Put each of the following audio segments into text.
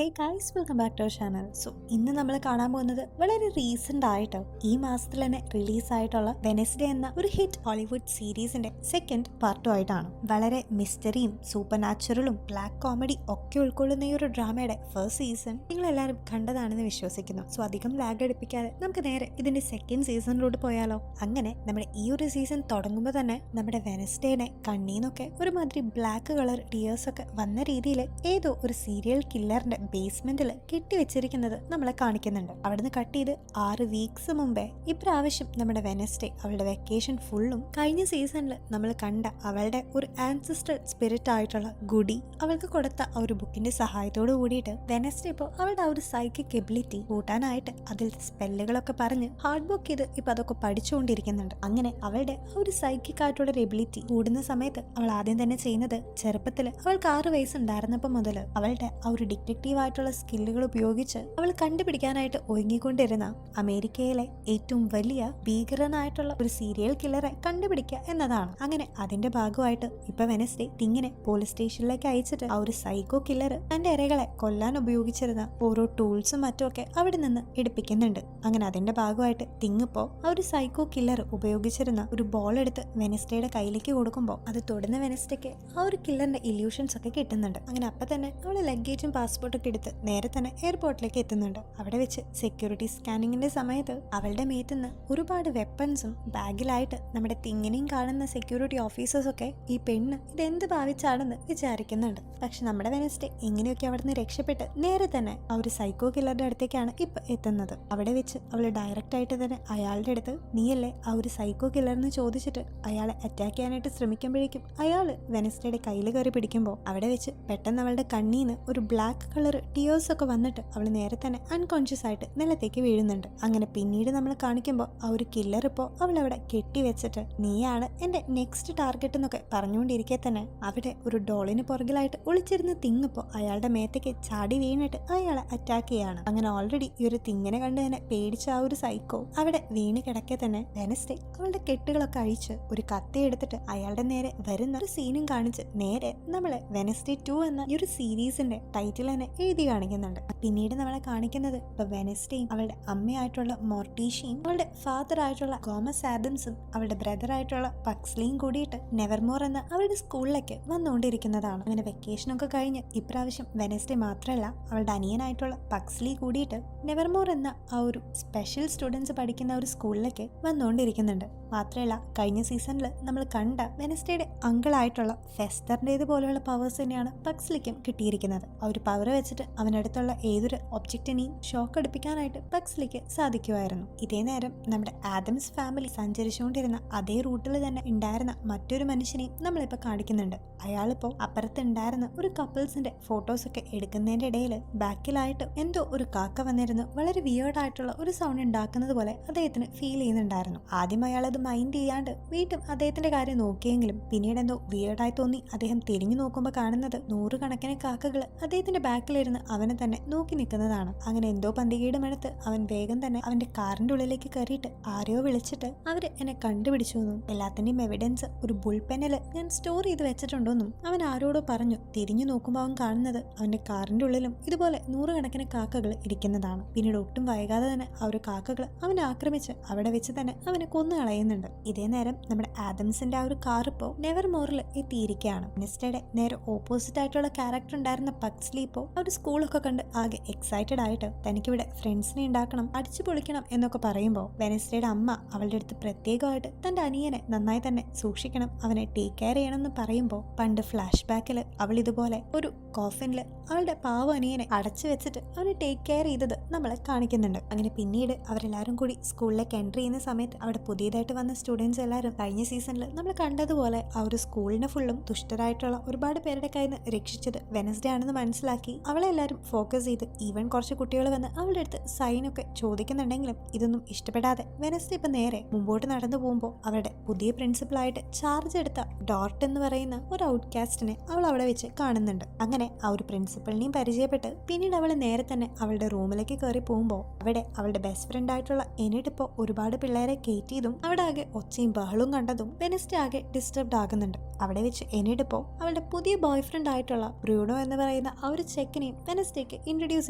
Hey guys, welcome back to our channel. So ഇന്ന് നമ്മൾ കാണാൻ പോകുന്നത് വളരെ റീസെന്റ് ആയിട്ട് ഈ മാസത്തിൽ തന്നെ റിലീസായിട്ടുള്ള വെനസ്ഡേ എന്ന ഒരു ഹിറ്റ് ഹോളിവുഡ് സീരീസിന്റെ സെക്കൻഡ് പാർട്ടും ആയിട്ടാണ്. വളരെ മിസ്റ്ററിയും സൂപ്പർ നാച്ചുറലും ബ്ലാക്ക് കോമഡി ഒക്കെ ഉൾക്കൊള്ളുന്ന ഈ ഒരു ഡ്രാമയുടെ ഫസ്റ്റ് സീസൺ നിങ്ങൾ എല്ലാവരും കണ്ടതാണെന്ന് വിശ്വസിക്കുന്നു. സോ അധികം ലാഗ് അടിപ്പിക്കാതെ നമുക്ക് നേരെ ഇതിന്റെ സെക്കൻഡ് സീസണിലോട്ട് പോയാലോ. അങ്ങനെ നമ്മുടെ ഈ ഒരു സീസൺ തുടങ്ങുമ്പോൾ തന്നെ നമ്മുടെ വെനസ്ഡേനെ കണ്ണീന്നൊക്കെ ഒരുമാതിരി ബ്ലാക്ക് കളർ ടിയേഴ്സ് ഒക്കെ വന്ന രീതിയിൽ ഏതോ ഒരു സീരിയൽ കില്ലറിന്റെ ബേസ്മെന്റിൽ കെട്ടിവെച്ചിരിക്കുന്നത് നമ്മളെ കാണിക്കുന്നുണ്ട്. അവിടുന്ന് കട്ട് ചെയ്ത് 6 വീക്സ് മുമ്പേ ഇപ്രാവശ്യം നമ്മുടെ വെനസ്ഡേ അവളുടെ വെക്കേഷൻ ഫുള്ളും കഴിഞ്ഞ സീസണിൽ നമ്മൾ കണ്ട അവളുടെ ഒരു ആൻസിസ്റ്റർ സ്പിരിറ്റ് ആയിട്ടുള്ള ഗുഡി അവൾക്ക് കൊടുത്ത ആ ഒരു ബുക്കിന്റെ സഹായത്തോട് കൂടിയിട്ട് വെനസ്ഡേ ഇപ്പോൾ അവളുടെ ആ ഒരു സൈക്കിക് എബിലിറ്റി കൂട്ടാനായിട്ട് അതിൽ സ്പെല്ലുകളൊക്കെ പറഞ്ഞ് ഹാർഡ് ബുക്ക് ചെയ്ത് ഇപ്പൊ അതൊക്കെ പഠിച്ചുകൊണ്ടിരിക്കുന്നുണ്ട്. അങ്ങനെ അവളുടെ ആ ഒരു സൈക്കിക് ആയിട്ടുള്ള ഒരു എബിലിറ്റി കൂടുന്ന സമയത്ത് അവൾ ആദ്യം തന്നെ ചെയ്യുന്നത് ചെറുപ്പത്തിൽ അവൾക്ക് 6 വയസ്സുണ്ടായിരുന്നപ്പോൾ മുതൽ അവളുടെ ആ ഒരു ഡിറ്റക്റ്റീവ് ആയിട്ടുള്ള സ്കില്ലുകൾ ഉപയോഗിച്ച് അവൾ കണ്ടുപിടിക്കാനായിട്ട് ഒരുങ്ങിക്കൊണ്ടിരുന്ന അമേരിക്കയിലെ ഏറ്റവും വലിയ ഭീകരനായിട്ടുള്ള ഒരു സീരിയൽ കില്ലറെ കണ്ടുപിടിക്കുക എന്നതാണ്. അങ്ങനെ അതിന്റെ ഭാഗമായിട്ട് ഇപ്പൊ വെനസ്ഡേ ടിങ്ങിനെ പോലീസ് സ്റ്റേഷനിലേക്ക് അയച്ചിട്ട് ആ ഒരു സൈക്കോ കില്ലർ തന്റെ ഇരകളെ കൊല്ലാൻ ഉപയോഗിച്ചിരുന്ന ഓരോ ടൂൾസും മറ്റുമൊക്കെ അവിടെ നിന്ന് എടുപ്പിക്കുന്നുണ്ട്. അങ്ങനെ അതിന്റെ ഭാഗമായിട്ട് ടിങ്ങിപ്പോ ആ ഒരു സൈക്കോ കില്ലർ ഉപയോഗിച്ചിരുന്ന ഒരു ബോൾ എടുത്ത് വെനസ്ഡേയുടെ കയ്യിലേക്ക് കൊടുക്കുമ്പോൾ അത് തൊടുന്ന വെനസ്ഡേക്ക് ആ ഒരു കില്ലറിന്റെ ഇല്യൂഷൻസ് ഒക്കെ കിട്ടുന്നുണ്ട്. അങ്ങനെ അപ്പൊ തന്നെ അവള് ലഗേജും പാസ്പോർട്ടും ഒക്കെ എടുത്ത് നേരെ തന്നെ എയർപോർട്ടിലേക്ക് എത്തുന്നുണ്ട്. അവിടെ വെച്ച് സെക്യൂരിറ്റി സ്കാനിങ്ങിന്റെ സമയത്ത് അവളുടെ മേത്തുനിന്ന് ഒരുപാട് വെപ്പൺസും ബാഗിലായിട്ട് നമ്മുടെ തിങ്ങിനെയും കാണുന്ന സെക്യൂരിറ്റി ഓഫീസേഴ്സ് ഒക്കെ ഈ പെണ്ണ് ഇതെന്ത് ഭാവിച്ചാണെന്ന് വിചാരിക്കുന്നുണ്ട്. പക്ഷെ നമ്മുടെ വെനസ്ഡേ എങ്ങനെയൊക്കെ അവിടെ നിന്ന് രക്ഷപ്പെട്ട് നേരെ തന്നെ ആ ഒരു സൈക്കോ കില്ലറുടെ അടുത്തേക്കാണ് ഇപ്പൊ എത്തുന്നത്. അവിടെ വെച്ച് അവള് ഡയറക്റ്റ് ആയിട്ട് തന്നെ അയാളുടെ അടുത്ത് നീയല്ലേ ആ ഒരു സൈക്കോ കില്ലറിന് ചോദിച്ചിട്ട് അയാളെ അറ്റാക്ക് ചെയ്യാനായിട്ട് ശ്രമിക്കുമ്പോഴേക്കും അയാള് വെനസ്ഡേയുടെ കയ്യിൽ കയറി പിടിക്കുമ്പോൾ അവിടെ വെച്ച് പെട്ടെന്ന് അവളുടെ കണ്ണീന്ന് ഒരു ബ്ലാക്ക് കളർ ടിയേഴ്സ് ഒക്കെ വന്നിട്ട് അവൾ നേരെ തന്നെ അൺകോൺഷ്യസ് ആയിട്ട് നിലത്തേക്ക് വീഴുന്നുണ്ട്. അങ്ങനെ പിന്നീട് നമ്മൾ കാണിക്കുമ്പോൾ ആ ഒരു കില്ലർ ഇപ്പോൾ അവളവിടെ കെട്ടിവെച്ചിട്ട് നീയാണ് എന്റെ നെക്സ്റ്റ് ടാർഗറ്റ് എന്നൊക്കെ പറഞ്ഞുകൊണ്ടിരിക്കെ തന്നെ അവിടെ ഒരു ഡോളിന് പുറകിലായിട്ട് ഒളിച്ചിരുന്ന തിങ്ങിപ്പോ അയാളുടെ മേത്തേക്ക് ചാടി വീണിട്ട് അയാളെ അറ്റാക്ക് ചെയ്യാണ്. അങ്ങനെ ഓൾറെഡി ഈ ഒരു തിങ്ങിനെ കണ്ട് തന്നെ പേടിച്ച ആ ഒരു സൈക്കോ അവിടെ വീണ് കിടക്കെ തന്നെ വെനസ്ഡേ അവളുടെ കെട്ടുകളൊക്കെ അഴിച്ച് ഒരു കത്തി എടുത്തിട്ട് അയാളുടെ നേരെ വരുന്ന ഒരു സീനും കാണിച്ച് നേരെ നമ്മളെ വെനസ്ഡേ 2 എന്ന ഈ ഒരു സീരീസിന്റെ ടൈറ്റിൽ തന്നെ എഴുതി കാണിക്കുന്നുണ്ട്. പിന്നീട് നമ്മളെ കാണിക്കുന്നത് ഇപ്പൊ വെനസ്ഡേയും അവളുടെ അമ്മയായിട്ടുള്ള മോർട്ടീഷ്യയും അവളുടെ ഫാദർ ആയിട്ടുള്ള ഗോമസ് ആദംസും അവളുടെ ബ്രദർ ആയിട്ടുള്ള പക്സ്ലിയും കൂടിയിട്ട് നെവർമോർ എന്ന അവളുടെ സ്കൂളിലേക്ക് വന്നുകൊണ്ടിരിക്കുന്നതാണ്. അങ്ങനെ വെക്കേഷനൊക്കെ കഴിഞ്ഞ് ഇപ്രാവശ്യം വെനസ്ഡേ മാത്രമല്ല അവളുടെ അനിയനായിട്ടുള്ള പക്സ്ലി കൂടിയിട്ട് നെവർമോർ എന്ന ആ ഒരു സ്പെഷ്യൽ സ്റ്റുഡൻസ് പഠിക്കുന്ന ഒരു സ്കൂളിലേക്ക് വന്നുകൊണ്ടിരിക്കുന്നുണ്ട്. മാത്രമല്ല കഴിഞ്ഞ സീസണിൽ നമ്മൾ കണ്ട വെനസ്ഡേയുടെ അങ്കിളായിട്ടുള്ള ഫെസ്റ്ററിൻ്റേത് പോലെയുള്ള പവേഴ്സ് തന്നെയാണ് പക്സ്ലിക്കും കിട്ടിയിരിക്കുന്നത്. ആ ഒരു പവർ വെച്ചിട്ട് അവനടുത്തുള്ള ഏതൊരു ഒബ്ജക്റ്റിനെയും ഷോക്ക് അടുപ്പിക്കാനായിട്ട് പക്സ്ലിക്ക് സാധിക്കുമായിരുന്നു. ഇതേ നേരം നമ്മുടെ ആദംസ് ഫാമിലി സഞ്ചരിച്ചുകൊണ്ടിരുന്ന അതേ റൂട്ടിൽ തന്നെ ഉണ്ടായിരുന്ന മറ്റൊരു മനുഷ്യനെയും നമ്മളിപ്പോൾ കാണിക്കുന്നുണ്ട്. അയാളിപ്പോ അപ്പുറത്തുണ്ടായിരുന്ന ഒരു കപ്പിൾസിന്റെ ഫോട്ടോസ് ഒക്കെ എടുക്കുന്നതിന്റെ ഇടയിൽ ബാക്കിലായിട്ട് എന്തോ ഒരു കാക്ക വന്നിരുന്നു വളരെ വിയേർഡായിട്ടുള്ള ഒരു സൗണ്ട് ഉണ്ടാക്കുന്നത് പോലെ അദ്ദേഹത്തിന് ഫീൽ ചെയ്യുന്നുണ്ടായിരുന്നു. ആദ്യം അയാൾ അത് മൈൻഡ് ചെയ്യാണ്ട് വീണ്ടും അദ്ദേഹത്തിന്റെ കാര്യം നോക്കിയെങ്കിലും പിന്നീട് എന്തോ വിയേർഡായി തോന്നി അദ്ദേഹം തിരിഞ്ഞു നോക്കുമ്പോൾ കാണുന്നത് 100 കണക്കിന് കാക്കകൾ അദ്ദേഹത്തിന്റെ ബാക്കിലിരുന്ന് അവനെ തന്നെ നോക്കി നിൽക്കുന്നതാണ്. അങ്ങനെ എന്തോ പന്തികേടുമെടുത്ത് അവൻ വേഗം തന്നെ അവന്റെ കാറിന്റെ ഉള്ളിലേക്ക് കയറിയിട്ട് ആരെയോ വിളിച്ചിട്ട് അവര് എന്നെ കണ്ടുപിടിച്ചു എന്നും എല്ലാത്തിന്റെയും എവിഡൻസ് ഒരു ബുൾപെന്നിൽ ഞാൻ സ്റ്റോർ ചെയ്ത് വെച്ചിട്ടുണ്ടോന്നും അവൻ ആരോടോ പറഞ്ഞു. തിരിഞ്ഞു നോക്കുമ്പോൾ അവൻ കാണുന്നത് അവന്റെ കാറിന്റെ ഉള്ളിലും ഇതുപോലെ 100 കണക്കിന് കാക്കകൾ ഇരിക്കുന്നതാണ്. പിന്നീട് ഒട്ടും വൈകാതെ തന്നെ ആ ഒരു കാക്കകൾ അവനെ ആക്രമിച്ച് അവിടെ വെച്ച് തന്നെ അവനെ കൊന്നു കളയുന്നുണ്ട്. ഇതേ നേരം നമ്മുടെ ആദംസിന്റെ ആ ഒരു കാർ ഇപ്പോ നെവർമോറിൽ എത്തിയിരിക്കുകയാണ്. വെനസ്ഡേയുടെ നേരെ ഓപ്പോസിറ്റ് ആയിട്ടുള്ള ക്യാരക്ടർ ഉണ്ടായിരുന്ന പക്സ്ലി ഇപ്പോ ആ ഒരു സ്കൂളൊക്കെ കണ്ട് ആകെ എക്സൈറ്റഡ് ആയിട്ട് തനിക്കിവിടെ ഫ്രണ്ട്സിനെ ഉണ്ടാക്കണം, അടിച്ചു പൊളിക്കണം എന്നൊക്കെ പറയുമ്പോൾ വെനസ്ഡേയുടെ അമ്മ അവളുടെ അടുത്ത് പ്രത്യേകമായിട്ട് തന്റെ അനിയനെ നന്നായി തന്നെ സൂക്ഷിക്കണം, അവനെ ടേക്ക് കെയർ ചെയ്യണം എന്ന് പറയുമ്പോൾ പണ്ട് ഫ്ലാഷ് ബാക്കിൽ അവൾ ഇതുപോലെ ഒരു കോഫിനിൽ അവളുടെ പാവ അനിയനെ അടച്ചു വെച്ചിട്ട് അവനെ ടേക്ക് കെയർ ചെയ്തത് നമ്മളെ കാണിക്കുന്നുണ്ട്. അങ്ങനെ പിന്നീട് അവരെല്ലാവരും കൂടി സ്കൂളിലേക്ക് എൻ്റർ ചെയ്യുന്ന സമയത്ത് അവിടെ പുതിയതായിട്ട് വന്ന സ്റ്റുഡൻസ് എല്ലാവരും കഴിഞ്ഞ സീസണിൽ നമ്മൾ കണ്ടതുപോലെ ആ ഒരു സ്കൂളിനെ ഫുള്ളും ദുഷ്ടരായിട്ടുള്ള ഒരുപാട് പേരുടെ കയ്യിൽ നിന്ന് രക്ഷിച്ചത് വെനസ്ഡേ ആണെന്ന് മനസ്സിലാക്കി അവളെല്ലാവരും ഫോക്കസ് ചെയ്ത് ഈവൻ കുറച്ച് കുട്ടികൾ വന്ന് അവളുടെ അടുത്ത് സൈനൊക്കെ ചോദിക്കുന്നുണ്ടെങ്കിലും ഇതൊന്നും ഇഷ്ടപ്പെടാതെ വെനസ്ഡേ ഇപ്പൊ നേരെ മുമ്പോട്ട് നടന്നു പോകുമ്പോൾ അവരുടെ പുതിയ പ്രിൻസിപ്പളായിട്ട് ചാർജ് എടുത്ത ഡോർട്ട് എന്ന് പറയുന്ന ഒരു ഔട്ട്കാസ്റ്റിനെ അവൾ അവിടെ വെച്ച് കാണുന്നുണ്ട്. അങ്ങനെ അങ്ങനെ ആ ഒരു പ്രിൻസിപ്പളിനെയും പരിചയപ്പെട്ട് പിന്നീട് അവൾ നേരെ തന്നെ അവളുടെ റൂമിലേക്ക് കയറി പോകുമ്പോൾ അവിടെ അവളുടെ ബെസ്റ്റ് ഫ്രണ്ട് ആയിട്ടുള്ള എനിട്ട് ഇപ്പോൾ ഒരുപാട് പിള്ളേരെ കയറ്റിയതും അവിടെ ആകെ ഒച്ചയും ബഹളവും കണ്ടതും വെനസ്ഡേ ആകെ ഡിസ്റ്റർബ്ഡ് ആകുന്നുണ്ട്. അവിടെ വെച്ച് എനിട്ട് ഇപ്പോൾ അവളുടെ പുതിയ ബോയ് ഫ്രണ്ട് ആയിട്ടുള്ള ബ്രൂണോ എന്ന് പറയുന്ന ആ ഒരു ചെക്കിനെയും വെനസ്ഡേക്ക് ഇൻട്രൊഡ്യൂസ്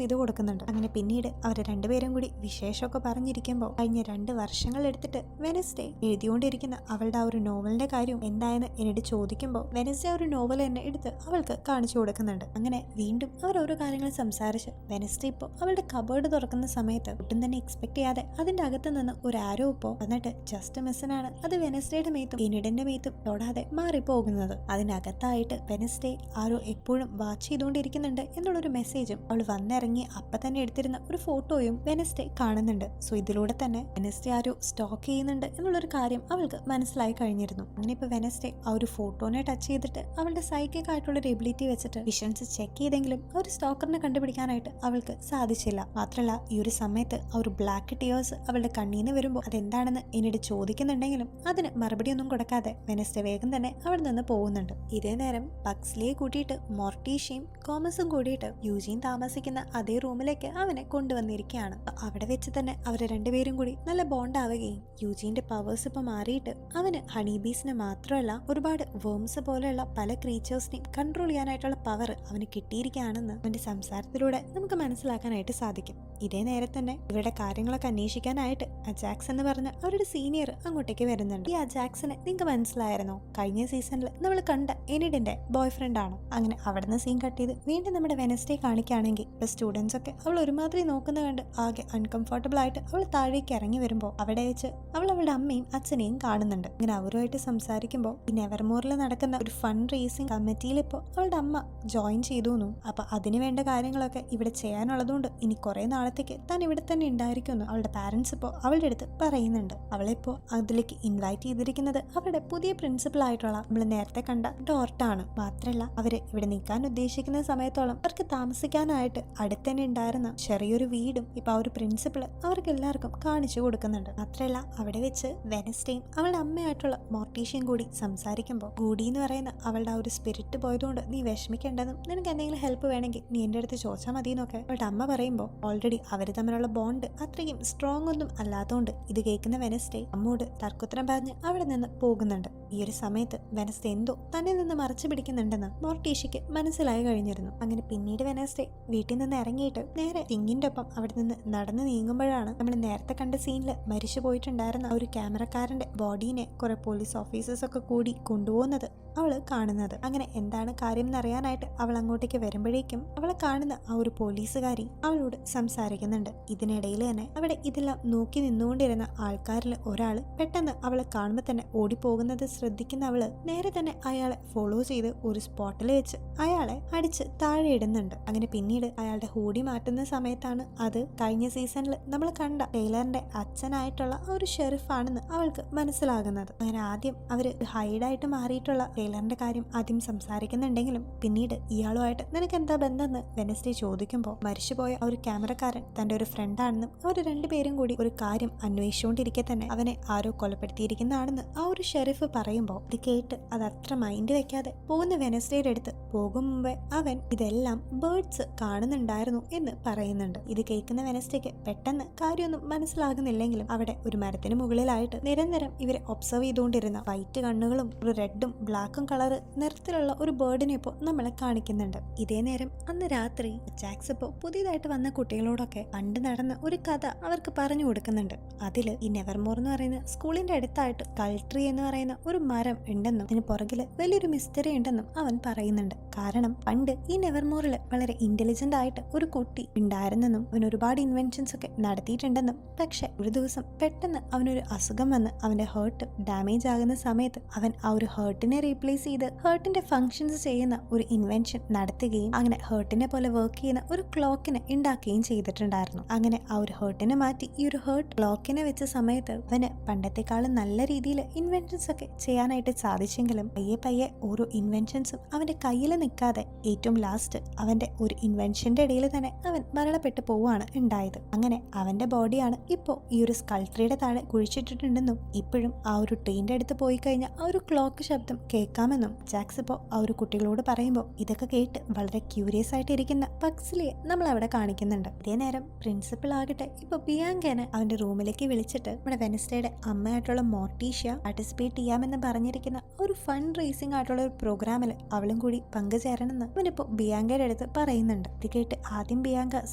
ചെയ്ത് കൊടുക്കുന്നുണ്ട്. അങ്ങനെ പിന്നീട് അവർ രണ്ടുപേരും കൂടി വിശേഷമൊക്കെ പറഞ്ഞിരിക്കുമ്പോൾ കഴിഞ്ഞ 2 വർഷങ്ങൾ എടുത്തിട്ട് വെനസ്ഡേ എഴുതിക്കൊണ്ടിരിക്കുന്ന അവളുടെ ആ ഒരു നോവലിന്റെ കാര്യം എന്തായെന്ന് എന്നിട്ട് ചോദിക്കുമ്പോൾ വെനസ്ഡേ ഒരു നോവൽ തന്നെ എടുത്ത് അവൾക്ക് കാണിച്ചു കൊടുക്കുന്നുണ്ട്. അങ്ങനെ വീണ്ടും അവർ ഓരോ കാര്യങ്ങൾ സംസാരിച്ച് വെനസ്ഡേ ഇപ്പോൾ അവളുടെ കബേർഡ് തുറക്കുന്ന സമയത്ത് ഒട്ടും തന്നെ എക്സ്പെക്ട് ചെയ്യാതെ അതിന്റെ അകത്ത് നിന്ന് ഒരു ആരോ ഇപ്പോൾ എന്നിട്ട് ജസ്റ്റ് മിസ്സിനാണ് അത് വെനസ്ഡേയുടെ മേത്തും എനിഡിന്റെ മേത്തും തൊടാതെ മാറിപ്പോകുന്നത്. അതിനകത്തായിട്ട് വെനസ്ഡേ ആരോ എപ്പോഴും വാച്ച് ചെയ്തുകൊണ്ടിരിക്കുന്നുണ്ട് എന്നുള്ളൊരു മെസ്സേജും അവൾ വന്നിറങ്ങി അപ്പൊ തന്നെ എടുത്തിരുന്ന ഒരു ഫോട്ടോയും വെനസ്ഡേ കാണുന്നുണ്ട്. സോ ഇതിലൂടെ തന്നെ വെനസ്ഡേ ആരോ സ്റ്റോക്ക് ചെയ്യുന്നുണ്ട് എന്നുള്ളൊരു കാര്യം അവൾക്ക് മനസ്സിലായി കഴിഞ്ഞിരുന്നു. അങ്ങനെ ഇപ്പൊ വെനസ്ഡേ ആ ഒരു ഫോട്ടോനെ ടച്ച് ചെയ്തിട്ട് അവളുടെ സൈക്കിക് ആയിട്ടുള്ള ഒരു എബിലിറ്റി വെച്ചിട്ട് വിഷൻസ് ചെക്ക് ചെയ്തെങ്കിലും ആ ഒരു സ്റ്റോക്കറിനെ കണ്ടുപിടിക്കാനായിട്ട് അവൾക്ക് സാധിച്ചില്ല. മാത്രമല്ല ഈ ഒരു സമയത്ത് ആ ഒരു ബ്ലാക്ക് ടിയേഴ്സ് അവളുടെ കണ്ണീന്ന് വരുമ്പോൾ അതെന്താണെന്ന് എന്നോട് ചോദിക്കുന്നുണ്ടെങ്കിലും അതിന് മറുപടി ഒന്നും കൊടുക്കാതെ വെനസ്ഡേ വേഗം തന്നെ അവിടെ നിന്ന് പോകുന്നുണ്ട്. ഇതേ നേരം പക്സ്ലിയെ കൂട്ടിയിട്ട് മോർട്ടീഷ്യയും കോമസും കൂടിയിട്ട് യൂജീൻ താമസിക്കുന്ന അതേ റൂമിലേക്ക് അവനെ കൊണ്ടുവന്നിരിക്കുകയാണ്. അവിടെ വെച്ച് തന്നെ അവർ രണ്ടുപേരും കൂടി നല്ല ബോണ്ടാവുകയും യൂജീന്റെ പവേഴ്സ് ഇപ്പൊ മാറിയിട്ട് അവന് ഹണിബീസിനെ മാത്രമല്ല ഒരുപാട് വേംസ് പോലെയുള്ള പല ക്രീച്ചേഴ്സിനെയും കൺട്രോൾ ചെയ്യാനായിട്ടുള്ള പവർ അവന് കിട്ടിയിരിക്കുകയാണെന്ന് അവന്റെ സംസാരത്തിലൂടെ നമുക്ക് മനസ്സിലാക്കാനായിട്ട് സാധിക്കും. ഇതേ നേരെ തന്നെ ഇവരുടെ കാര്യങ്ങളൊക്കെ അന്വേഷിക്കാനായിട്ട് അജാക്സ് എന്ന് പറഞ്ഞ അവരുടെ സീനിയർ അങ്ങോട്ടേക്ക് വരുന്നുണ്ട്. ഈ അജാക്സിനെ നിങ്ങൾക്ക് മനസ്സിലായിരുന്നോ? കഴിഞ്ഞ സീസണിൽ നമ്മൾ കണ്ട എനിഡിന്റെ ബോയ് ഫ്രണ്ട് ആണ്. അങ്ങനെ അവിടെ നിന്ന് സീൻ കട്ട് ചെയ്ത് വീണ്ടും നമ്മുടെ വെനസ്ഡേ കാണിക്കുകയാണെങ്കിൽ ഇപ്പൊ സ്റ്റുഡൻസ് ഒക്കെ അവൾ ഒരുമാതിരി നോക്കുന്ന കണ്ട് ആകെ അൺകംഫർട്ടബിൾ ആയിട്ട് അവൾ താഴേക്ക് ഇറങ്ങി വരുമ്പോൾ അവിടെ വെച്ച് അവൾ അവളുടെ അമ്മയും അച്ഛനെയും കാണുന്നുണ്ട്. ഇങ്ങനെ അവരുമായിട്ട് സംസാരിക്കുമ്പോൾ ഈ നെവർമോറിൽ നടക്കുന്ന ഒരു ഫണ്ട് റേസിംഗ് കമ്മിറ്റിയിൽ ഇപ്പോൾ അവളുടെ അമ്മ ജോയിൻ ചെയ്തു. അപ്പൊ അതിന് വേണ്ട കാര്യങ്ങളൊക്കെ ഇവിടെ ചെയ്യാനുള്ളതുകൊണ്ട് ഇനി കുറെ നാളത്തേക്ക് താൻ ഇവിടെ തന്നെ ഉണ്ടായിരിക്കുമെന്ന് അവളുടെ പാരന്റ്സ് ഇപ്പോൾ അവളുടെ അടുത്ത് പറയുന്നുണ്ട്. അവളിപ്പോ അതിലേക്ക് ഇൻവൈറ്റ് ചെയ്തിരിക്കുന്നത് അവരുടെ പുതിയ പ്രിൻസിപ്പൽ ആയിട്ടുള്ള നമ്മൾ നേരത്തെ കണ്ട ഡോർട്ടാണ്. മാത്രമല്ല അവര് ഇവിടെ നിൽക്കാൻ ഉദ്ദേശിക്കുന്ന സമയത്തോളം അവർക്ക് താമസിക്കാനായിട്ട് അടുത്ത് തന്നെ ഉണ്ടായിരുന്ന ചെറിയൊരു വീടും ഇപ്പൊ ആ ഒരു പ്രിൻസിപ്പൾ അവർക്ക് എല്ലാവർക്കും കാണിച്ചു കൊടുക്കുന്നുണ്ട്. മാത്രമല്ല അവിടെ വെച്ച് വെനസ്ഡേയും അവളുടെ അമ്മയായിട്ടുള്ള മോർട്ടീഷ്യയും കൂടി സംസാരിക്കുമ്പോൾ ഗൂഡി എന്ന് പറയുന്ന അവളുടെ ആ ഒരു സ്പിരിറ്റ് പോയതുകൊണ്ട് നീ വിഷമിക്കേണ്ടതും നിനക്ക് എന്തെങ്കിലും ഹെൽപ്പ് വേണമെങ്കിൽ നീ എൻ്റെ അടുത്ത് ചോദിച്ചാൽ മതി എന്നൊക്കെ അവളുടെ അമ്മ പറയുമ്പോൾ ഓൾറെഡി അവർ തമ്മിലുള്ള ബോണ്ട് അത്രയും സ്ട്രോങ് ഒന്നും അല്ലാത്തതുകൊണ്ട് ഇത് കേൾക്കുന്ന വെനസ്ഡേ അമ്മോട് തർക്കുത്തരം പറഞ്ഞ് അവിടെ നിന്ന് പോകുന്നുണ്ട്. ഈ ഒരു സമയത്ത് വെനസ്ഡേ എന്തോ തന്നെ നിന്ന് മറച്ചു പിടിക്കുന്നുണ്ടെന്ന് മോർട്ടീഷ്യക്ക് മനസ്സിലായി കഴിഞ്ഞിരുന്നു. അങ്ങനെ പിന്നീട് വെനസ്ഡേ വീട്ടിൽ നിന്ന് ഇറങ്ങിയിട്ട് നേരെ തിങ്ങിന്റെ ഒപ്പം അവിടെ നിന്ന് നടന്നു നീങ്ങുമ്പോഴാണ് നമ്മൾ നേരത്തെ കണ്ട സീനിൽ മരിച്ചു പോയിട്ടുണ്ടായിരുന്ന ആ ഒരു ക്യാമറക്കാരന്റെ ബോഡീനെ കുറെ പോലീസ് ഓഫീസേഴ്സ് ഒക്കെ കൂടി കൊണ്ടുപോകുന്നത് അവള് കാണുന്നത്. അങ്ങനെ എന്താണ് കാര്യം എന്നറിയാനായിട്ട് അവൾ അങ്ങോട്ടേക്ക് വരുമ്പോഴേക്കും അവളെ കാണുന്ന ആ ഒരു പോലീസുകാരി അവളോട് സംസാരിക്കുന്നുണ്ട്. ഇതിനിടയിൽ തന്നെ അവിടെ ഇതെല്ലാം നോക്കി നിന്നുകൊണ്ടിരുന്ന ആൾക്കാരിൽ ഒരാള് പെട്ടെന്ന് അവളെ കാണുമ്പോൾ തന്നെ ഓടിപ്പോകുന്നത് ശ്രദ്ധിക്കുന്ന അവള് നേരെ തന്നെ അയാളെ ഫോളോ ചെയ്ത് ഒരു സ്പോട്ടിൽ വെച്ച് അയാളെ അടിച്ച് താഴെ ഇടുന്നുണ്ട്. അങ്ങനെ പിന്നീട് അയാളുടെ ഹൂഡി മാറ്റുന്ന സമയത്താണ് അത് കഴിഞ്ഞ സീസണിൽ നമ്മൾ കണ്ട ടൈലറിന്റെ അച്ഛനായിട്ടുള്ള ആ ഒരു ഷെറിഫ് ആണെന്ന് അവൾക്ക് മനസ്സിലാകുന്നത്. അങ്ങനെ ആദ്യം അവര് ഹൈഡായിട്ട് മാറിയിട്ടുള്ള ടൈലറിന്റെ കാര്യം ആദ്യം സംസാരിക്കുന്നുണ്ടെങ്കിലും പിന്നീട് ഇയാളുമായിട്ട് നിനക്ക് എന്താ ബന്ധമെന്ന് വെനസ്ഡേ ചോദിക്കുമ്പോൾ മരിച്ചുപോയ ആ ഒരു ക്യാമറക്കാരൻ തന്റെ ഒരു ഫ്രണ്ടാണെന്നും അവർ രണ്ടുപേരും കൂടി ഒരു കാര്യം അന്വേഷിച്ചുകൊണ്ടിരിക്കെ തന്നെ അവനെ ആരോ കൊലപ്പെടുത്തിയിരിക്കുന്നതാണെന്ന് ആ ഒരു ഷെറിഫ് പറയുമ്പോൾ ഇത് കേട്ട് അത് അത്ര മൈൻഡ് വെക്കാതെ പോകുന്ന വെനസ്ഡേയുടെ അടുത്ത് പോകും മുമ്പേ അവൻ ഇതെല്ലാം ബേർഡ്സ് കാണുന്നുണ്ടായിരുന്നു എന്ന് പറയുന്നുണ്ട്. ഇത് കേൾക്കുന്ന വെനസ്ഡേക്ക് പെട്ടെന്ന് കാര്യമൊന്നും മനസ്സിലാകുന്നില്ലെങ്കിലും അവിടെ ഒരു മരത്തിന് മുകളിലായിട്ട് നിരന്തരം ഇവരെ ഒബ്സർവ് ചെയ്തുകൊണ്ടിരുന്ന വൈറ്റ് കണ്ണുകളും ഒരു റെഡും ബ്ലാക്കും കളർ നിറത്തിലുള്ള ഒരു ബേർഡിനെ ഇപ്പോൾ നമ്മളെ കാണിക്കുന്നുണ്ട്. ഇതേ നേരം അന്ന് രാത്രി ജാക്സ് ഇപ്പോൾ പുതിയതായിട്ട് വന്ന കുട്ടികളോടൊക്കെ പണ്ട് നടന്ന ഒരു കഥ അവർക്ക് പറഞ്ഞു കൊടുക്കുന്നുണ്ട്. അതില് ഈ നെവർമോർ എന്ന് പറയുന്ന സ്കൂളിന്റെ അടുത്തായിട്ട് കൾട്രി എന്ന് പറയുന്ന ഒരു മരം ഉണ്ടെന്നും അതിന് പുറകില് വലിയൊരു മിസ്റ്ററി ഉണ്ടെന്നും അവൻ പറയുന്നുണ്ട്. കാരണം പണ്ട് ഈ നെവർമോറിൽ വളരെ ഇന്റലിജന്റ് ആയിട്ട് ഒരു കുട്ടി ഉണ്ടായിരുന്നെന്നും അവൻ ഒരുപാട് ഇൻവെൻഷൻസ് ഒക്കെ നടത്തിയിട്ടുണ്ടെന്നും പക്ഷെ ഒരു ദിവസം പെട്ടെന്ന് അവനൊരു അസുഖം വന്ന് അവന്റെ ഹേർട്ട് ഡാമേജ് ആകുന്ന സമയത്ത് അവൻ ആ ഒരു ഹേർട്ടിനെ റീപ്ലേസ് ചെയ്ത് ഹേർട്ടിന്റെ ഫങ്ഷൻസ് ചെയ്യുന്ന ഒരു ഇൻവെൻഷൻ നടത്തുകയും അങ്ങനെ ഹേർട്ടിനെ പോലെ വർക്ക് ചെയ്യുന്ന ഒരു ക്ലോക്കിനെ ഉണ്ടാക്കുകയും ചെയ്തിട്ടുണ്ടായിരുന്നു. അങ്ങനെ ആ ഒരു ഹേർട്ടിനെ മാറ്റി ഈ ഒരു ഹേർട്ട് ക്ലോക്കിനെ വെച്ച സമയത്ത് അവന് പണ്ടത്തെക്കാളും നല്ല രീതിയിൽ ഇൻവെൻഷൻസ് ഒക്കെ ചെയ്യാനായിട്ട് സാധിച്ചെങ്കിലും പയ്യെ പയ്യെ ഓരോ ഇൻവെൻഷൻസും അവന്റെ കയ്യിൽ നിൽക്കാതെ ഏറ്റവും ലാസ്റ്റ് അവന്റെ ഒരു ഇൻവെൻഷന്റെ ഇടയിൽ തന്നെ അവൻ മരണപ്പെട്ടു പോവുകയാണ് ഉണ്ടായത്. അങ്ങനെ അവന്റെ ബോഡിയാണ് ഇപ്പോൾ ഈ ഒരു സ്കൾട്ടറിയുടെ താഴെ കുഴിച്ചിട്ടിട്ടുണ്ടെന്നും ഇപ്പോഴും ആ ഒരു ട്രെയിനിന്റെ അടുത്ത് പോയി കഴിഞ്ഞാൽ ആ ഒരു ക്ലോക്ക് ശബ്ദം കേൾക്കാമെന്നും ജാക്സ് ഇപ്പോൾ ആ ഒരു കുട്ടികളോട് പറയുമ്പോൾ ഇതൊക്കെ ഇതൊക്കെ കേട്ട് വളരെ ക്യൂരിയസ് ആയിട്ട് ഇരിക്കുന്ന പക്സിലിയെ നമ്മൾ അവിടെ കാണിക്കുന്നുണ്ട്. ഇതേ നേരം പ്രിൻസിപ്പൾ ആകട്ടെ ഇപ്പൊ ബിയാങ്കനെ അവന്റെ റൂമിലേക്ക് വിളിച്ചിട്ട് നമ്മുടെ വെനസ്ഡേയുടെ അമ്മയായിട്ടുള്ള മോർട്ടീഷ്യ പാർട്ടിസിപ്പേറ്റ് ചെയ്യാമെന്ന് പറഞ്ഞിരിക്കുന്ന ഒരു ഫണ്ട് റേസിംഗ് ആയിട്ടുള്ള ഒരു പ്രോഗ്രാമിൽ അവളും കൂടി പങ്കുചേരണമെന്ന് അവനിപ്പോ ബിയാങ്കയുടെ അടുത്ത് പറയുന്നുണ്ട്. ഇത് കേട്ട് ആദ്യം ബിയാങ്ക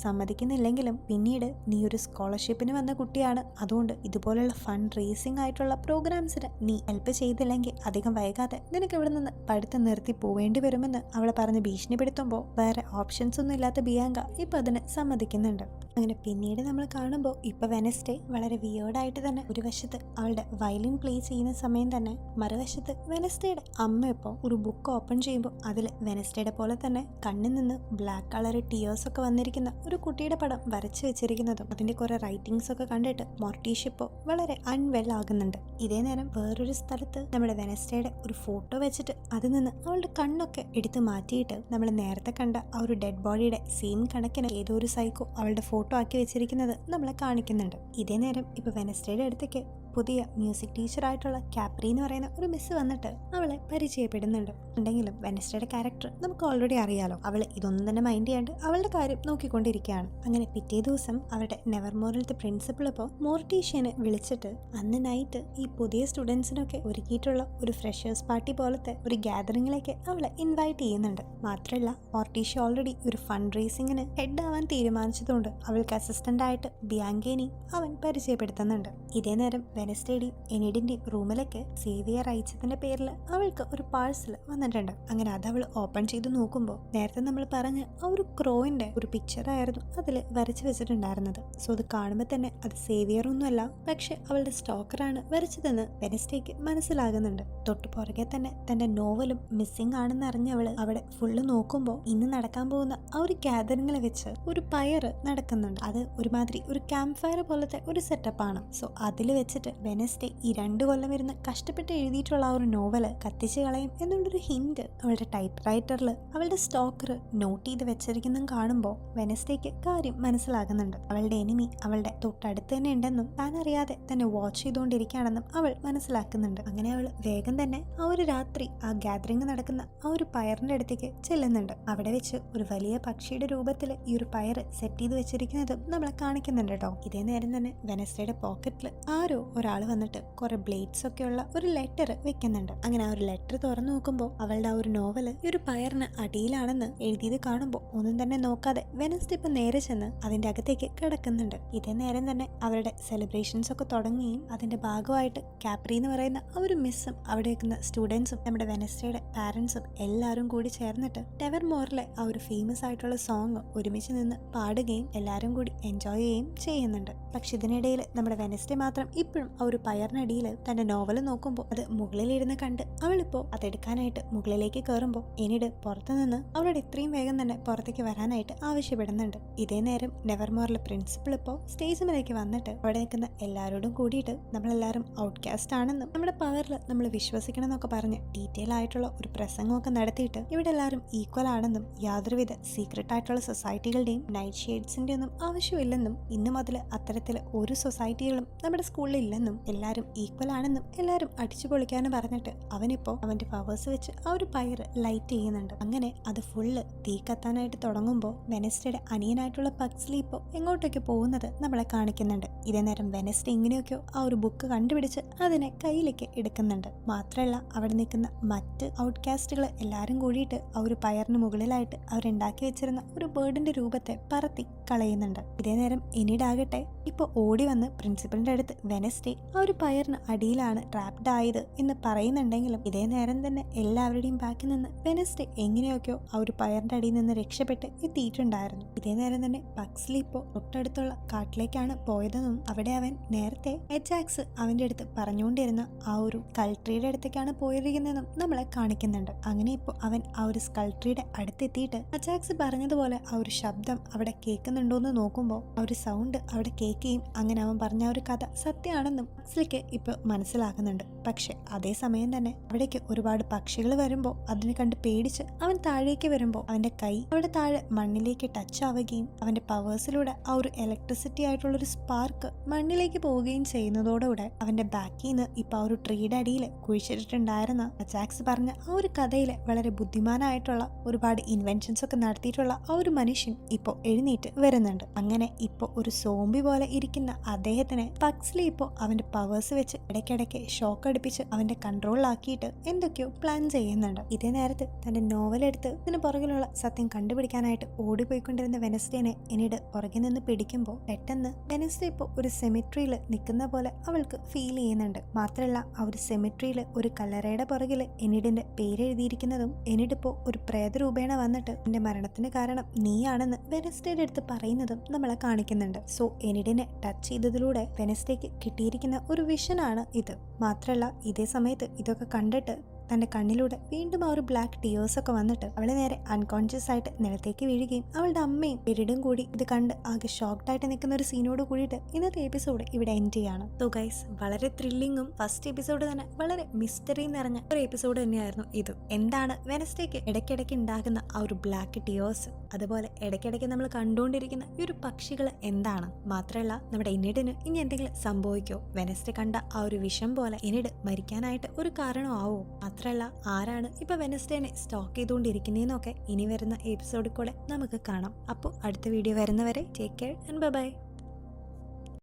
സമ്മതിക്കുന്നില്ലെങ്കിലും പിന്നീട് നീ ഒരു സ്കോളർഷിപ്പിന് വന്ന കുട്ടിയാണ്, അതുകൊണ്ട് ഇതുപോലുള്ള ഫണ്ട് റേസിംഗ് ആയിട്ടുള്ള പ്രോഗ്രാംസിന് നീ ഹെൽപ്പ് ചെയ്തില്ലെങ്കിൽ അധികം വൈകാതെ നിനക്ക് ഇവിടെ നിന്ന് പഠിത്തം നിർത്തി പോവേണ്ടി വരുമെന്ന് അവളെ പറഞ്ഞ് ഭീഷണിപ്പെടുത്തുമ്പോൾ വേറെ ഓപ്ഷൻസ് ഒന്നും ഇല്ലാത്ത ബിയാങ്ക ഇപ്പൊ അതിന് സമ്മതിക്കുന്നുണ്ട്. അങ്ങനെ പിന്നീട് നമ്മൾ കാണുമ്പോൾ ഇപ്പൊ വെനസ്ഡേ വളരെ വിയേർഡായിട്ട് തന്നെ ഒരു വശത്ത് അവളുടെ വയലിൻ പ്ലേ ചെയ്യുന്ന സമയം തന്നെ മറുവശത്ത് വെനസ്ഡേയുടെ അമ്മ ഇപ്പോൾ ഒരു ബുക്ക് ഓപ്പൺ ചെയ്യുമ്പോൾ അതിൽ വെനസ്ഡേയുടെ പോലെ തന്നെ കണ്ണിൽ നിന്ന് ബ്ലാക്ക് കളർ ടീയേഴ്സ് ഒക്കെ വന്നിരിക്കുന്ന ഒരു കുട്ടിയുടെ പടം വരച്ചു വെച്ചിരിക്കുന്നതും അതിന്റെ കുറെ റൈറ്റിംഗ്സ് ഒക്കെ കണ്ടിട്ട് മോർട്ടീഷ് ഇപ്പോൾ വളരെ അൺവെൽ ആകുന്നുണ്ട്. ഇതേ നേരം വേറൊരു സ്ഥലത്ത് നമ്മുടെ വെനസ്ഡേയുടെ ഒരു ഫോട്ടോ വെച്ചിട്ട് അതിൽ നിന്ന് അവളുടെ കണ്ണൊക്കെ എടുത്തു മാറ്റിയിട്ട് നമ്മൾ നേരത്തെ കണ്ട ആ ഒരു ഡെഡ് ബോഡിയുടെ സെയിം കണക്കിന് ഏതോ ഒരു സൈക്കോ അവളുടെ ഫോട്ടോ ആക്കി വെച്ചിരിക്കുന്നത് നമ്മളെ കാണിക്കുന്നുണ്ട്. ഇതേ നേരം ഇപ്പൊ വെനസ്ഡേയുടെ അടുത്തേക്ക് പുതിയ മ്യൂസിക് ടീച്ചറായിട്ടുള്ള കാപ്രി എന്ന് പറയുന്ന ഒരു മിസ് വന്നിട്ട് അവളെ പരിചയപ്പെടുന്നുണ്ട്. ഉണ്ടെങ്കിലും വെനസ്ഡേയുടെ ക്യാരക്ടർ നമുക്ക് ഓൾറെഡി അറിയാലോ. അവൾ ഇതൊന്നും തന്നെ മൈൻഡ് ചെയ്യാണ്ട് അവളുടെ കാര്യം നോക്കിക്കൊണ്ടിരിക്കുകയാണ്. അങ്ങനെ പിറ്റേ ദിവസം അവരുടെ നെവർമോറിലത്തെ പ്രിൻസിപ്പൾ ഇപ്പോൾ മോർട്ടീഷ്യനെ വിളിച്ചിട്ട് അന്ന് നൈറ്റ് ഈ പുതിയ സ്റ്റുഡൻസിനൊക്കെ ഒരുക്കിയിട്ടുള്ള ഒരു ഫ്രഷേഴ്സ് പാർട്ടി പോലത്തെ ഒരു ഗ്യാതറിംഗിലേക്ക് അവളെ ഇൻവൈറ്റ് ചെയ്യുന്നുണ്ട്. മാത്രമല്ല മോർട്ടീഷ്യ ഓൾറെഡി ഒരു ഫണ്ട് റേസിംഗിന് ഹെഡ് ആവാൻ തീരുമാനിച്ചതുകൊണ്ട് അവൾക്ക് അസിസ്റ്റന്റ് ആയിട്ട് ബിയാങ്കേനി അവൻ പരിചയപ്പെടുത്തുന്നുണ്ട്. ഇതേ നേരം വെനസ്ഡേയുടെയും എനിഡിന്റെയും റൂമിലേക്ക് സേവിയർ അയച്ചതിന്റെ പേരിൽ അവൾക്ക് ഒരു പാഴ്സൽ വന്നിട്ടുണ്ട്. അങ്ങനെ അത് അവൾ ഓപ്പൺ ചെയ്ത് നോക്കുമ്പോൾ നേരത്തെ നമ്മൾ പറഞ്ഞ ആ ഒരു ക്രോയിന്റെ ഒരു പിക്ചറായിരുന്നു അതിൽ വരച്ചു വെച്ചിട്ടുണ്ടായിരുന്നത്. സോ അത് കാണുമ്പോൾ തന്നെ അത് സേവിയർ ഒന്നുമല്ല, പക്ഷെ അവളുടെ സ്റ്റോക്കറാണ് വരച്ചതെന്ന് വെനസ്ഡേക്ക് മനസ്സിലാകുന്നുണ്ട്. തൊട്ടു പുറകെ തന്നെ തന്റെ നോവലും മിസ്സിംഗ് ആണെന്ന് അറിഞ്ഞ അവള് അവിടെ ഫുള്ള് നോക്കുമ്പോൾ ഇന്ന് നടക്കാൻ പോകുന്ന ആ ഒരു ഗ്യാതറിംഗിൽ വെച്ച് ഒരു പയറ് നടക്കുന്നുണ്ട്. അത് ഒരുമാതിരി ഒരു ക്യാമ്പ് ഫയർ പോലത്തെ ഒരു സെറ്റപ്പാണ്. സോ അതിൽ വെച്ചിട്ട് വെനസ്ഡേ ഈ 2 കൊല്ലം ഇരുന്ന് കഷ്ടപ്പെട്ട് എഴുതിയിട്ടുള്ള ആ ഒരു നോവല് കത്തിച്ച് കളയും എന്നുള്ളൊരു ഹിന്റ് അവളുടെ ടൈപ്പ് റൈറ്ററിൽ അവളുടെ സ്റ്റോക്കർ നോട്ട് ചെയ്ത് വെച്ചിരിക്കുന്നതും കാണുമ്പോൾ വെനസ്ഡേക്ക് കാര്യം മനസ്സിലാകുന്നുണ്ട്. അവളുടെ എനിമി അവളുടെ തൊട്ടടുത്ത് തന്നെ ഉണ്ടെന്നും താൻ അറിയാതെ തന്നെ വാച്ച് ചെയ്തുകൊണ്ടിരിക്കുകയാണെന്നും അവൾ മനസ്സിലാക്കുന്നുണ്ട്. അങ്ങനെ അവൾ വേഗം തന്നെ ആ ഒരു രാത്രി ആ ഗ്യാതറിംഗ് നടക്കുന്ന ആ ഒരു പയറിന്റെ അടുത്തേക്ക് ചെല്ലുന്നുണ്ട്. അവിടെ വെച്ച് ഒരു വലിയ പക്ഷിയുടെ രൂപത്തിൽ ഈ ഒരു പയർ സെറ്റ് ചെയ്ത് വെച്ചിരിക്കുന്നതും നമ്മളെ കാണിക്കുന്നുണ്ട് കേട്ടോ. ഇതേ നേരം തന്നെ വെനസ്ഡേയുടെ പോക്കറ്റിൽ ആരോ ഒരാൾ വന്നിട്ട് കുറെ ബ്ലേഡ്സ് ഒക്കെ ഉള്ള ഒരു ലെറ്റർ വെക്കുന്നുണ്ട്. അങ്ങനെ ആ ഒരു ലെറ്റർ തുറന്നു നോക്കുമ്പോൾ അവളുടെ ആ ഒരു നോവല് ഈ ഒരു പയറിന് അടിയിലാണെന്ന് എഴുതിയത് കാണുമ്പോൾ ഒന്നും തന്നെ നോക്കാതെ വെനസ്ഡേ ഇപ്പൊ നേരെ ചെന്ന് അതിന്റെ അകത്തേക്ക് കിടക്കുന്നുണ്ട്. ഇതേ നേരം തന്നെ അവരുടെ സെലിബ്രേഷൻസ് ഒക്കെ തുടങ്ങുകയും അതിന്റെ ഭാഗമായിട്ട് കാപ്രി എന്ന് പറയുന്ന ആ ഒരു മിസ്സും അവിടെ വെക്കുന്ന സ്റ്റുഡൻസും നമ്മുടെ വെനസ്ഡേയുടെ പാരന്റ്സും എല്ലാവരും കൂടി ചേർന്നിട്ട് നെവർമോറിലെ ആ ഒരു ഫേമസ് ആയിട്ടുള്ള സോങ് ഒരുമിച്ച് നിന്ന് പാടുകയും എല്ലാവരും കൂടി എൻജോയ് ചെയ്യുകയും ചെയ്യുന്നുണ്ട്. പക്ഷെ ഇതിനിടയിൽ നമ്മുടെ വെനസ്ഡേ മാത്രം ഇപ്പോഴും ആ ഒരു പയറിനടിയിൽ തന്റെ നോവല് നോക്കുമ്പോൾ അത് മുകളിലിരുന്ന് കണ്ട് അവളിപ്പോ അതെടുക്കാനായിട്ട് മുകളിലേക്ക് കയറുമ്പോൾ എനിഡ് പുറത്തുനിന്ന് അവളോട് എത്രയും വേഗം തന്നെ പുറത്തേക്ക് വരാനായിട്ട് ആവശ്യപ്പെടുന്നുണ്ട്. ഇതേ നേരം നെവർമോറിലെ പ്രിൻസിപ്പൾ ഇപ്പോൾ സ്റ്റേജിലേക്ക് വന്നിട്ട് അവിടെ നിൽക്കുന്ന എല്ലാവരോടും കൂടിയിട്ട് നമ്മളെല്ലാവരും ഔട്ട്കാസ്റ്റ് ആണെന്നും നമ്മുടെ പവറിൽ നമ്മൾ വിശ്വസിക്കണം എന്നൊക്കെ പറഞ്ഞ് ഡീറ്റെയിൽ ആയിട്ടുള്ള ഒരു പ്രസംഗമൊക്കെ നടത്തിയിട്ട് ഇവിടെ എല്ലാവരും ഈക്വൽ ആണെന്നും യാതൊരുവിധ സീക്രട്ട് ആയിട്ടുള്ള സൊസൈറ്റികളുടെയും നൈറ്റ് ഷെയ്ഡ്സിന്റെ ഒന്നും ആവശ്യമില്ലെന്നും ഇന്നു മുതൽ അത്തരത്തിൽ ഒരു സൊസൈറ്റികളും നമ്മുടെ സ്കൂളിൽ ഇല്ലെന്നും എല്ലാവരും ഈക്വൽ ആണെന്നും എല്ലാവരും അടിച്ചു പൊളിക്കാനും പറഞ്ഞിട്ട് അവനിപ്പോ അവന്റെ പവേഴ്സ് വെച്ച് ആ ഒരു പയർ ലൈറ്റ് ചെയ്യുന്നുണ്ട്. അങ്ങനെ അത് ഫുള്ള് തീ കത്താനായിട്ട് തുടങ്ങുമ്പോൾ വെനസ്ഡേയുടെ അനിയനായിട്ടുള്ള പക്സ്ലി ഇപ്പോൾ എങ്ങോട്ടൊക്കെ പോകുന്നത് നമ്മളെ കാണിക്കുന്നുണ്ട്. ഇതേ നേരം വെനസ്ഡേ ഇങ്ങനെയൊക്കെയോ ആ ഒരു ബുക്ക് കണ്ടുപിടിച്ച് അതിനെ കയ്യിലേക്ക് എടുക്കുന്നുണ്ട്. മാത്രമല്ല അവിടെ നിൽക്കുന്ന മറ്റ് ഔട്ട്കാസ്റ്റുകൾ എല്ലാവരും കൂടിയിട്ട് ആ ഒരു പയറിന് മുകളിലായിട്ട് അവരുണ്ടാക്കി വെച്ചിരുന്ന ഒരു ബേർഡിന്റെ രൂപത്തെ പറത്തി കളയുന്നുണ്ട്. ഇതേ നേരം എനിടാകട്ടെ ഇപ്പോൾ ഓടി വന്ന് പ്രിൻസിപ്പലിന്റെ അടുത്ത് വെനസ്ഡേ ആ ഒരു പയറിന് അടിയിലാണ് ട്രാപ്ഡ് ആയത് എന്ന് പറയുന്നുണ്ടെങ്കിലും ഇതേ നേരം തന്നെ എല്ലാവരുടെയും ബാക്കിൽ നിന്ന് വെനസ്ഡേ എങ്ങനെയൊക്കെയോ ആ ഒരു പയറിന്റെ അടിയിൽ നിന്ന് രക്ഷപ്പെട്ട് എത്തിയിട്ടുണ്ടായിരുന്നു. ഇതേ നേരം തന്നെ പക്സ്ലി ഇപ്പോൾ തൊട്ടടുത്തുള്ള കാട്ടിലേക്കാണ് പോയതെന്നും അവിടെ അവൻ നേരത്തെ എജാക്സ് അവന്റെ അടുത്ത് പറഞ്ഞുകൊണ്ടിരുന്ന ആ ഒരു സ്കൾട്രിയുടെ അടുത്തേക്കാണ് പോയിരിക്കുന്നതെന്നും നമ്മളെ കാണിക്കുന്നുണ്ട്. അങ്ങനെ ഇപ്പോൾ അവൻ ആ ഒരു സ്കൾട്രിയുടെ അടുത്തെത്തിയിട്ട് അജാക്സ് പറഞ്ഞതുപോലെ ആ ഒരു ശബ്ദം അവിടെ കേൾക്കുന്നുണ്ടോന്ന് നോക്കുമ്പോൾ ആ ഒരു സൗണ്ട് അവിടെ കേൾക്കുകയും അങ്ങനെ അവൻ പറഞ്ഞ ആ ഒരു കഥ സത്യമാണെന്നും ചെയ്യുന്നതെന്നും പക്സ്ലിക്ക് ഇപ്പോൾ മനസ്സിലാക്കുന്നുണ്ട്. പക്ഷെ അതേസമയം തന്നെ അവിടേക്ക് ഒരുപാട് പക്ഷികൾ വരുമ്പോൾ അതിനെ കണ്ട് പേടിച്ച് അവൻ താഴേക്ക് വരുമ്പോൾ അവന്റെ കൈ അവിടെ താഴെ മണ്ണിലേക്ക് ടച്ച് ആവുകയും അവന്റെ പവേഴ്സിലൂടെ ആ ഒരു ഇലക്ട്രിസിറ്റി ആയിട്ടുള്ള ഒരു സ്പാർക്ക് മണ്ണിലേക്ക് പോവുകയും ചെയ്യുന്നതോടുകൂടെ അവന്റെ ബാക്കിൽ നിന്ന് ഇപ്പൊ ആ ഒരു ട്രീയുടെ അടിയിൽ കുഴിച്ചിട്ടുണ്ടായിരുന്ന ജാക്സ് പറഞ്ഞ ആ ഒരു കഥയിലെ വളരെ ബുദ്ധിമാനായിട്ടുള്ള ഒരുപാട് ഇൻവെൻഷൻസ് ഒക്കെ നടത്തിയിട്ടുള്ള ആ ഒരു മനുഷ്യൻ ഇപ്പോൾ എഴുന്നേറ്റ് വരുന്നുണ്ട്. അങ്ങനെ ഇപ്പോൾ ഒരു സോംബി പോലെ ഇരിക്കുന്ന അദ്ദേഹത്തിനെ പക്സ്ലി ഇപ്പോൾ അവന്റെ പവേഴ്സ് വെച്ച് ഇടയ്ക്കിടയ്ക്ക് ഷോക്ക് അടുപ്പിച്ച് അവന്റെ കൺട്രോളിലാക്കിയിട്ട് എന്തൊക്കെയോ പ്ലാൻ ചെയ്യുന്നുണ്ട്. ഇതേ നേരത്ത് തന്റെ നോവലെടുത്ത് ഇതിന് പുറകിലുള്ള സത്യം കണ്ടുപിടിക്കാനായിട്ട് ഓടിപ്പോയിക്കൊണ്ടിരുന്ന വെനസ്ഡേനെ എന്നീട് പുറകിൽ നിന്ന് പിടിക്കുമ്പോൾ പെട്ടെന്ന് വെനസ്ഡേ ഇപ്പോൾ ഒരു സെമിട്രിയിൽ നിൽക്കുന്ന പോലെ അവൾക്ക് ഫീൽ ചെയ്യുന്നുണ്ട്. മാത്രമല്ല ആ ഒരു സെമിട്രിയിൽ ഒരു കല്ലറയുടെ പുറകിൽ എന്നീടിന്റെ പേര് എഴുതിയിരിക്കുന്നതും എന്നിട്ടിപ്പോ ഒരു പ്രേതരൂപേണ വന്നിട്ട് എന്റെ മരണത്തിന് കാരണം നീയാണെന്ന് വെനസ്ഡേയുടെ അടുത്ത് പറയുന്നതും നമ്മളെ കാണിക്കുന്നുണ്ട്. സോ എനിഡിനെ ടച്ച് ചെയ്തതിലൂടെ വെനസ്ഡേക്ക് കിട്ടിയിരിക്കുന്ന ഒരു വിഷനാണ് ഇത്. മാത്രമല്ല ഇതേ സമയത്ത് ഇതൊക്കെ കണ്ടിട്ട് തന്റെ കണ്ണിലൂടെ വീണ്ടും ആ ഒരു ബ്ലാക്ക് ടിയേഴ്സ് ഒക്കെ വന്നിട്ട് അവളെ നേരെ അൺകോൺഷ്യസ് ആയിട്ട് നിലത്തേക്ക് വീഴുകയും അവളുടെ അമ്മയും പിരീഡും കൂടി ഇത് കണ്ട് ആകെ ഷോക്ക്ഡ് ആയിട്ട് നിൽക്കുന്ന ഒരു സീനോട് കൂടിയിട്ട് ഇന്നത്തെ എപ്പിസോഡ് ഇവിടെ എൻഡ് ചെയ്യാണ്. സോ ഗൈസ്, വളരെ ത്രില്ലിങ്ങും ഫസ്റ്റ് എപ്പിസോഡ് തന്നെ വളരെ മിസ്റ്ററി നിറഞ്ഞ ഒരു എപ്പിസോഡ് തന്നെയായിരുന്നു ഇത്. എന്താണ് വെനസ്ഡേക്ക് ഇടയ്ക്കിടയ്ക്ക് ഉണ്ടാകുന്ന ആ ഒരു ബ്ലാക്ക് ടിയേഴ്സ്, അതുപോലെ ഇടയ്ക്കിടയ്ക്ക് നമ്മൾ കണ്ടുകൊണ്ടിരിക്കുന്ന ഈ ഒരു പക്ഷികൾ എന്താണ്? മാത്രമല്ല നമ്മുടെ ഇനിഡിന് ഇനി എന്തെങ്കിലും സംഭവിക്കോ? വെനസ്ഡേ കണ്ട ആ ഒരു വിഷം പോലെ ഇനിഡ് മരിക്കാനായിട്ട് ഒരു കാരണമാവോ? മാത്രമല്ല ആരാണ് ഇപ്പൊ വെനസ്ഡേനെ സ്റ്റോക്ക് ചെയ്തുകൊണ്ടിരിക്കുന്നതെന്നൊക്കെ ഇനി വരുന്ന എപ്പിസോഡിൽ കൂടെ നമുക്ക് കാണാം. അപ്പോൾ അടുത്ത വീഡിയോ വരുന്നവരെ ടേക്ക് കെയർ ആൻഡ് ബൈ.